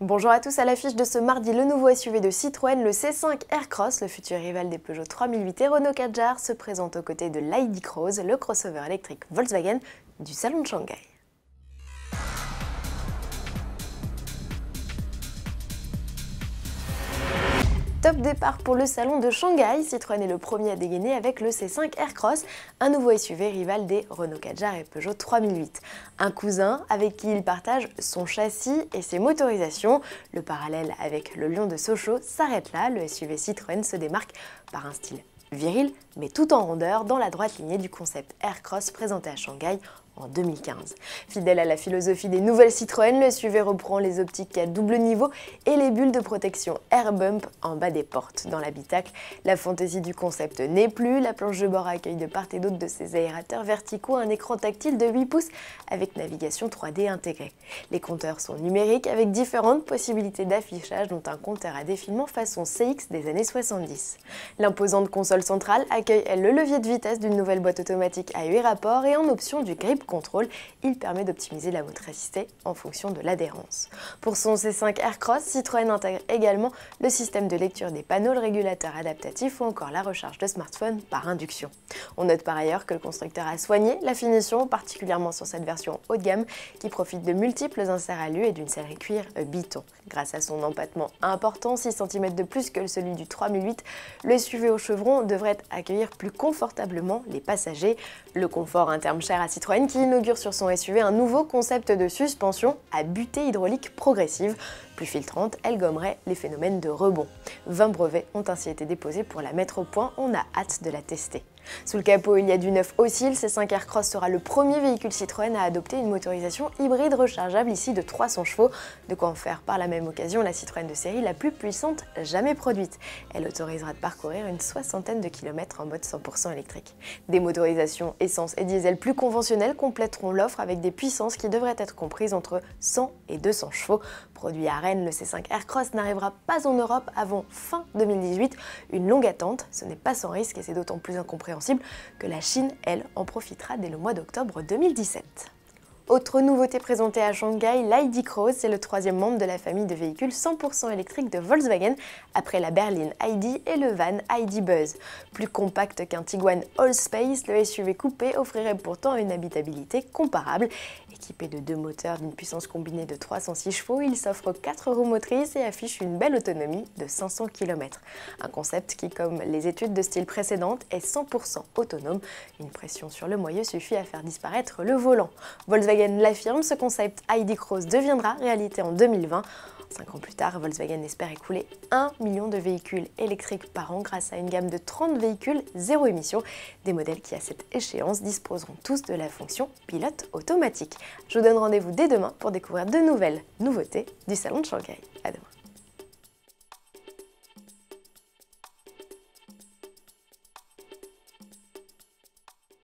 Bonjour à tous, à l'affiche de ce mardi, le nouveau SUV de Citroën, le C5 Aircross, le futur rival des Peugeot 3008 et Renault Kadjar, se présente aux côtés de l'ID Cross, le crossover électrique Volkswagen du salon de Shanghai. Top départ pour le salon de Shanghai, Citroën est le premier à dégainer avec le C5 Aircross, un nouveau SUV rival des Renault Kadjar et Peugeot 3008. Un cousin avec qui il partage son châssis et ses motorisations. Le parallèle avec le Lion de Sochaux s'arrête là, le SUV Citroën se démarque par un style viril, mais tout en rondeur dans la droite lignée du concept Aircross présenté à Shanghai en 2015. Fidèle à la philosophie des nouvelles Citroën, le SUV reprend les optiques à double niveau et les bulles de protection Air Bump en bas des portes. Dans l'habitacle, la fantaisie du concept n'est plus. La planche de bord accueille de part et d'autre de ses aérateurs verticaux un écran tactile de 8 pouces avec navigation 3D intégrée. Les compteurs sont numériques avec différentes possibilités d'affichage, dont un compteur à défilement façon CX des années 70. L'imposante console centrale accueille le levier de vitesse d'une nouvelle boîte automatique à 8 rapports et en option du grip contrôle, il permet d'optimiser la motricité en fonction de l'adhérence. Pour son C5 Aircross, Citroën intègre également le système de lecture des panneaux, le régulateur adaptatif ou encore la recharge de smartphone par induction. On note par ailleurs que le constructeur a soigné la finition, particulièrement sur cette version haut de gamme qui profite de multiples inserts alu et d'une sellerie cuir Biton. Grâce à son empattement important, 6 cm de plus que celui du 3008, le SUV au chevron devrait accueillir plus confortablement les passagers. Le confort, un terme cher à Citroën qui inaugure sur son SUV un nouveau concept de suspension à butée hydraulique progressive. Plus filtrante, elle gommerait les phénomènes de rebond. 20 brevets ont ainsi été déposés pour la mettre au point, on a hâte de la tester. Sous le capot, il y a du neuf aussi, le C5 Aircross sera le premier véhicule Citroën à adopter une motorisation hybride rechargeable ici de 300 chevaux, de quoi en faire par la même occasion la Citroën de série la plus puissante jamais produite. Elle autorisera de parcourir une soixantaine de kilomètres en mode 100% électrique. Des motorisations essence et diesel plus conventionnelles compléteront l'offre avec des puissances qui devraient être comprises entre 100 et 200 chevaux. Produit à Rennes, le C5 Aircross n'arrivera pas en Europe avant fin 2018. Une longue attente, ce n'est pas sans risque et c'est d'autant plus incompréhensible que la Chine, elle, en profitera dès le mois d'octobre 2017. Autre nouveauté présentée à Shanghai, l'ID Cross, c'est le troisième membre de la famille de véhicules 100% électriques de Volkswagen après la berline ID et le van ID Buzz. Plus compact qu'un Tiguan Allspace, le SUV coupé offrirait pourtant une habitabilité comparable. Équipé de 2 moteurs d'une puissance combinée de 306 chevaux, il s'offre 4 roues motrices et affiche une belle autonomie de 500 km. Un concept qui, comme les études de style précédentes, est 100% autonome. Une pression sur le moyeu suffit à faire disparaître le volant. Volkswagen l'affirme, ce concept ID Cross deviendra réalité en 2020. 5 ans plus tard, Volkswagen espère écouler 1 million de véhicules électriques par an grâce à une gamme de 30 véhicules zéro émission, des modèles qui à cette échéance disposeront tous de la fonction pilote automatique. Je vous donne rendez-vous dès demain pour découvrir de nouvelles nouveautés du salon de Shanghai. À demain.